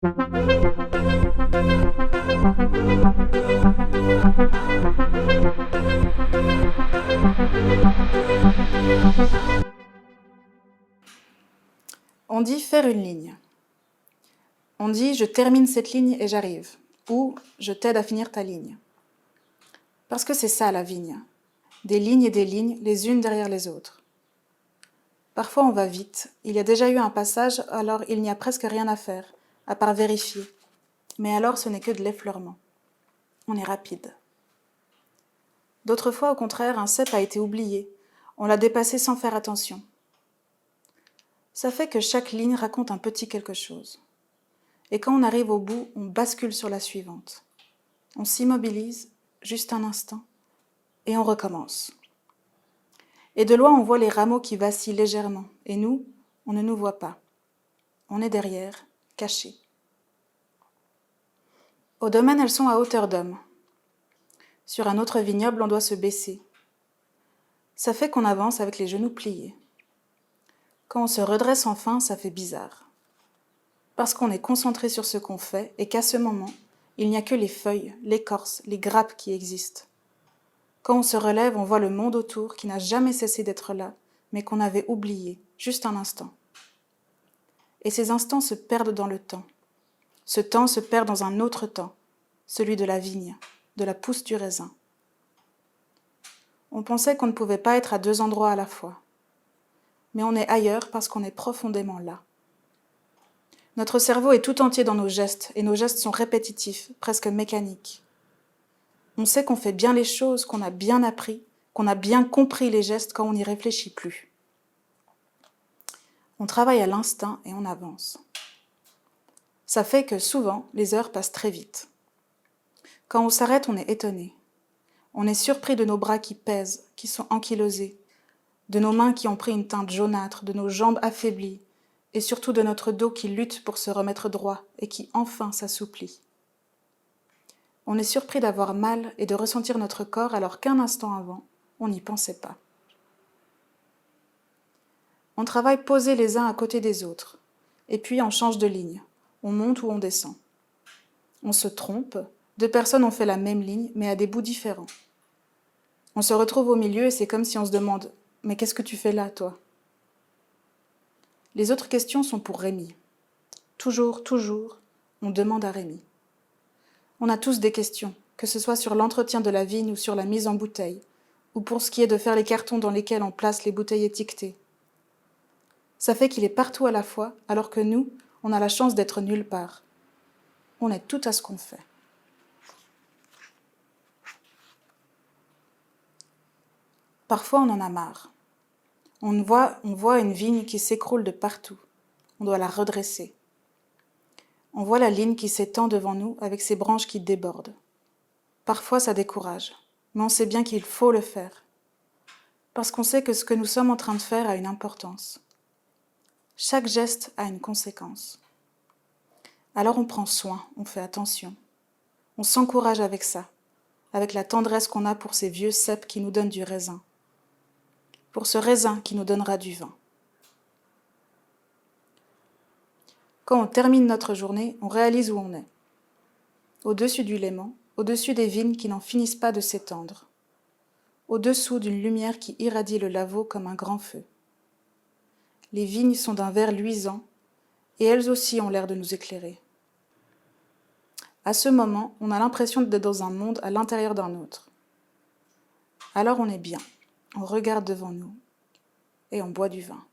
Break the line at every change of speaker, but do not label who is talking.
On dit faire une ligne. On dit je termine cette ligne et j'arrive. Ou je t'aide à finir ta ligne. Parce que c'est ça la vigne. Des lignes et des lignes, les unes derrière les autres. Parfois on va vite, il y a déjà eu un passage, alors il n'y a presque rien à faire, à part vérifier. Mais alors ce n'est que de l'effleurement. On est rapide. D'autres fois, au contraire, un cep a été oublié. On l'a dépassé sans faire attention. Ça fait que chaque ligne raconte un petit quelque chose. Et quand on arrive au bout, on bascule sur la suivante. On s'immobilise, juste un instant, et on recommence. Et de loin, on voit les rameaux qui vacillent légèrement, et nous, on ne nous voit pas. On est derrière, cachés. Au domaine, elles sont à hauteur d'homme. Sur un autre vignoble, on doit se baisser. Ça fait qu'on avance avec les genoux pliés. Quand on se redresse enfin, ça fait bizarre. Parce qu'on est concentré sur ce qu'on fait et qu'à ce moment, il n'y a que les feuilles, l'écorce, les grappes qui existent. Quand on se relève, on voit le monde autour qui n'a jamais cessé d'être là, mais qu'on avait oublié, juste un instant. Et ces instants se perdent dans le temps. Ce temps se perd dans un autre temps, celui de la vigne, de la pousse du raisin. On pensait qu'on ne pouvait pas être à deux endroits à la fois. Mais on est ailleurs parce qu'on est profondément là. Notre cerveau est tout entier dans nos gestes, et nos gestes sont répétitifs, presque mécaniques. On sait qu'on fait bien les choses, qu'on a bien appris, qu'on a bien compris les gestes quand on n'y réfléchit plus. On travaille à l'instinct et on avance. Ça fait que souvent, les heures passent très vite. Quand on s'arrête, on est étonné. On est surpris de nos bras qui pèsent, qui sont ankylosés, de nos mains qui ont pris une teinte jaunâtre, de nos jambes affaiblies, et surtout de notre dos qui lutte pour se remettre droit et qui enfin s'assouplit. On est surpris d'avoir mal et de ressentir notre corps alors qu'un instant avant, on n'y pensait pas. On travaille posés les uns à côté des autres, et puis on change de ligne, on monte ou on descend. On se trompe, deux personnes ont fait la même ligne mais à des bouts différents. On se retrouve au milieu et c'est comme si on se demande « Mais qu'est-ce que tu fais là, toi ?» Les autres questions sont pour Rémi. Toujours, on demande à Rémi. On a tous des questions, que ce soit sur l'entretien de la vigne ou sur la mise en bouteille, ou pour ce qui est de faire les cartons dans lesquels on place les bouteilles étiquetées. Ça fait qu'il est partout à la fois, alors que nous, on a la chance d'être nulle part. On est tout à ce qu'on fait. Parfois, on en a marre. On voit une vigne qui s'écroule de partout. On doit la redresser. On voit la ligne qui s'étend devant nous avec ses branches qui débordent. Parfois, ça décourage, mais on sait bien qu'il faut le faire. Parce qu'on sait que ce que nous sommes en train de faire a une importance. Chaque geste a une conséquence. Alors on prend soin, on fait attention. On s'encourage avec ça, avec la tendresse qu'on a pour ces vieux ceps qui nous donnent du raisin. Pour ce raisin qui nous donnera du vin. Quand on termine notre journée, on réalise où on est. Au-dessus du Léman, au-dessus des vignes qui n'en finissent pas de s'étendre. Au-dessous d'une lumière qui irradie le Lavaux comme un grand feu. Les vignes sont d'un vert luisant, et elles aussi ont l'air de nous éclairer. À ce moment, on a l'impression d'être dans un monde à l'intérieur d'un autre. Alors on est bien, on regarde devant nous, et on boit du vin.